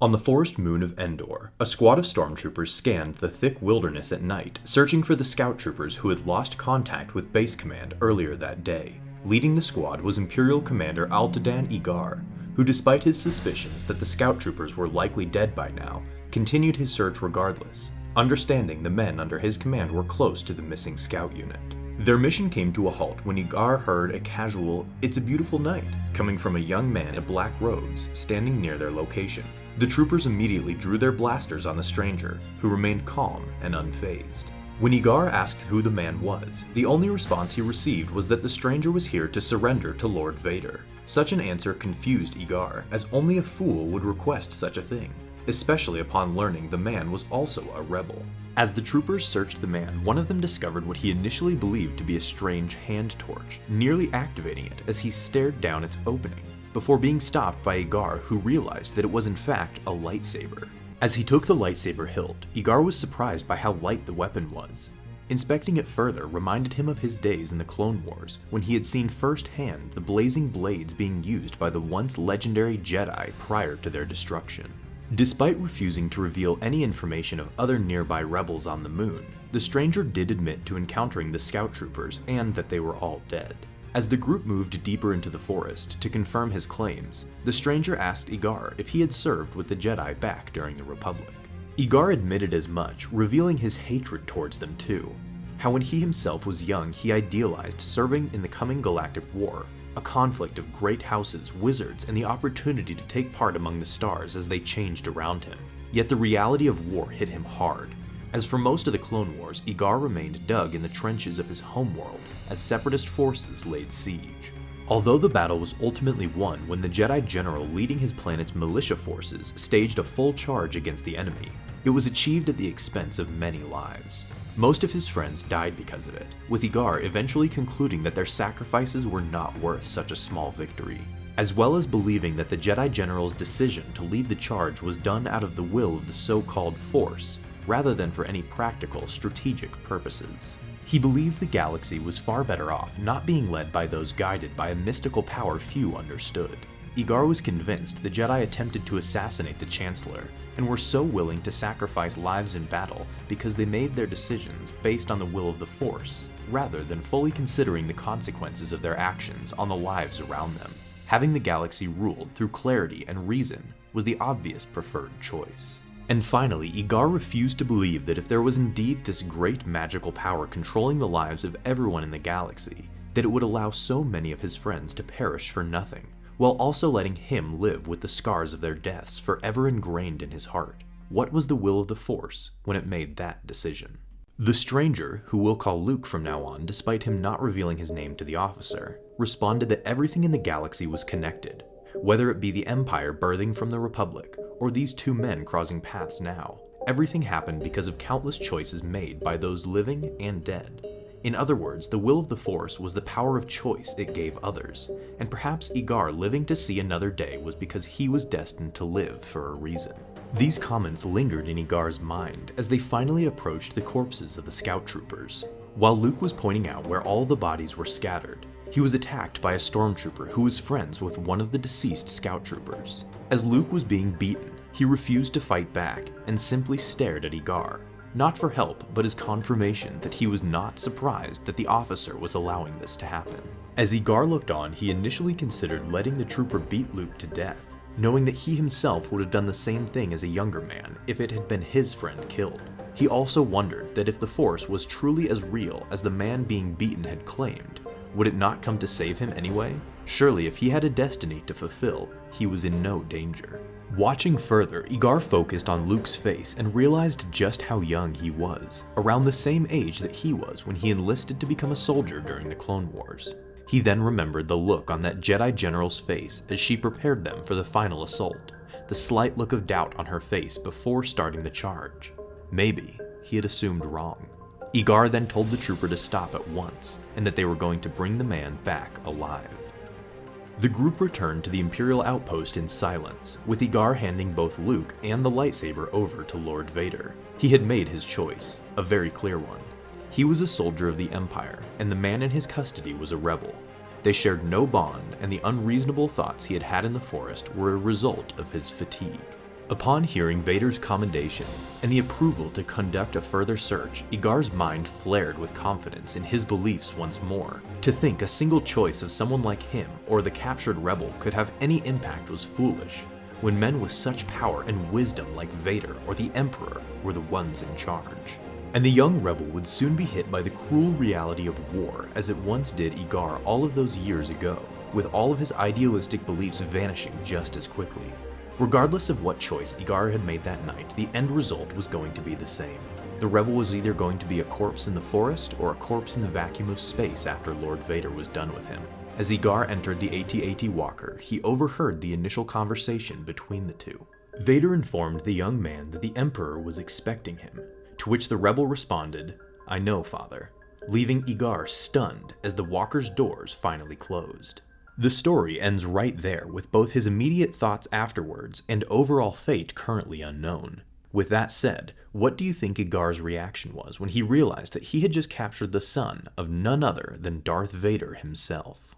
On the forest moon of Endor, a squad of stormtroopers scanned the thick wilderness at night, searching for the scout troopers who had lost contact with base command earlier that day. Leading the squad was Imperial Commander Altadan Igar, who, despite his suspicions that the scout troopers were likely dead by now, continued his search regardless, understanding the men under his command were close to the missing scout unit. Their mission came to a halt when Igar heard a casual, "It's a beautiful night," coming from a young man in black robes standing near their location. The troopers immediately drew their blasters on the stranger, who remained calm and unfazed. When Igar asked who the man was, the only response he received was that the stranger was here to surrender to Lord Vader. Such an answer confused Igar, as only a fool would request such a thing, especially upon learning the man was also a rebel. As the troopers searched the man, one of them discovered what he initially believed to be a strange hand torch, nearly activating it as he stared down its opening, before being stopped by Igar, who realized that it was in fact a lightsaber. As he took the lightsaber hilt, Igar was surprised by how light the weapon was. Inspecting it further reminded him of his days in the Clone Wars, when he had seen firsthand the blazing blades being used by the once legendary Jedi prior to their destruction. Despite refusing to reveal any information of other nearby rebels on the moon, the stranger did admit to encountering the scout troopers and that they were all dead. As the group moved deeper into the forest to confirm his claims, the stranger asked Igar if he had served with the Jedi back during the Republic. Igar admitted as much, revealing his hatred towards them too. How when he himself was young he idealized serving in the coming galactic war, a conflict of great houses, wizards, and the opportunity to take part among the stars as they changed around him. Yet the reality of war hit him hard. As for most of the Clone Wars, Igar remained dug in the trenches of his homeworld as separatist forces laid siege. Although the battle was ultimately won when the Jedi general leading his planet's militia forces staged a full charge against the enemy, it was achieved at the expense of many lives. Most of his friends died because of it, with Igar eventually concluding that their sacrifices were not worth such a small victory, as well as believing that the Jedi general's decision to lead the charge was done out of the will of the so-called Force, rather than for any practical, strategic purposes. He believed the galaxy was far better off not being led by those guided by a mystical power few understood. Igar was convinced the Jedi attempted to assassinate the Chancellor, and were so willing to sacrifice lives in battle because they made their decisions based on the will of the Force, rather than fully considering the consequences of their actions on the lives around them. Having the galaxy ruled through clarity and reason was the obvious preferred choice. And finally, Igar refused to believe that if there was indeed this great magical power controlling the lives of everyone in the galaxy, that it would allow so many of his friends to perish for nothing, while also letting him live with the scars of their deaths forever ingrained in his heart. What was the will of the Force when it made that decision? The stranger, who we'll call Luke from now on despite him not revealing his name to the officer, responded that everything in the galaxy was connected, whether it be the Empire birthing from the Republic, or these two men crossing paths now. Everything happened because of countless choices made by those living and dead. In other words, the will of the Force was the power of choice it gave others, and perhaps Igar living to see another day was because he was destined to live for a reason. These comments lingered in Igar's mind as they finally approached the corpses of the scout troopers. While Luke was pointing out where all the bodies were scattered, he was attacked by a stormtrooper who was friends with one of the deceased scout troopers. As Luke was being beaten, he refused to fight back and simply stared at Igar, not for help but as confirmation that he was not surprised that the officer was allowing this to happen. As Igar looked on, he initially considered letting the trooper beat Luke to death, knowing that he himself would have done the same thing as a younger man if it had been his friend killed. He also wondered that if the Force was truly as real as the man being beaten had claimed, would it not come to save him anyway? Surely if he had a destiny to fulfill, he was in no danger. Watching further, Igar focused on Luke's face and realized just how young he was, around the same age that he was when he enlisted to become a soldier during the Clone Wars. He then remembered the look on that Jedi General's face as she prepared them for the final assault, the slight look of doubt on her face before starting the charge. Maybe he had assumed wrong. Igar then told the trooper to stop at once, and that they were going to bring the man back alive. The group returned to the Imperial outpost in silence, with Igar handing both Luke and the lightsaber over to Lord Vader. He had made his choice, a very clear one. He was a soldier of the Empire, and the man in his custody was a rebel. They shared no bond, and the unreasonable thoughts he had had in the forest were a result of his fatigue. Upon hearing Vader's commendation and the approval to conduct a further search, Igar's mind flared with confidence in his beliefs once more. To think a single choice of someone like him or the captured rebel could have any impact was foolish, when men with such power and wisdom like Vader or the Emperor were the ones in charge. And the young rebel would soon be hit by the cruel reality of war as it once did Igar all of those years ago, with all of his idealistic beliefs vanishing just as quickly. Regardless of what choice Igar had made that night, the end result was going to be the same. The rebel was either going to be a corpse in the forest or a corpse in the vacuum of space after Lord Vader was done with him. As Igar entered the AT-AT walker, he overheard the initial conversation between the two. Vader informed the young man that the Emperor was expecting him, to which the rebel responded, "I know, Father," leaving Igar stunned as the walker's doors finally closed. The story ends right there, with both his immediate thoughts afterwards and overall fate currently unknown. With that said, what do you think Igar's reaction was when he realized that he had just captured the son of none other than Darth Vader himself?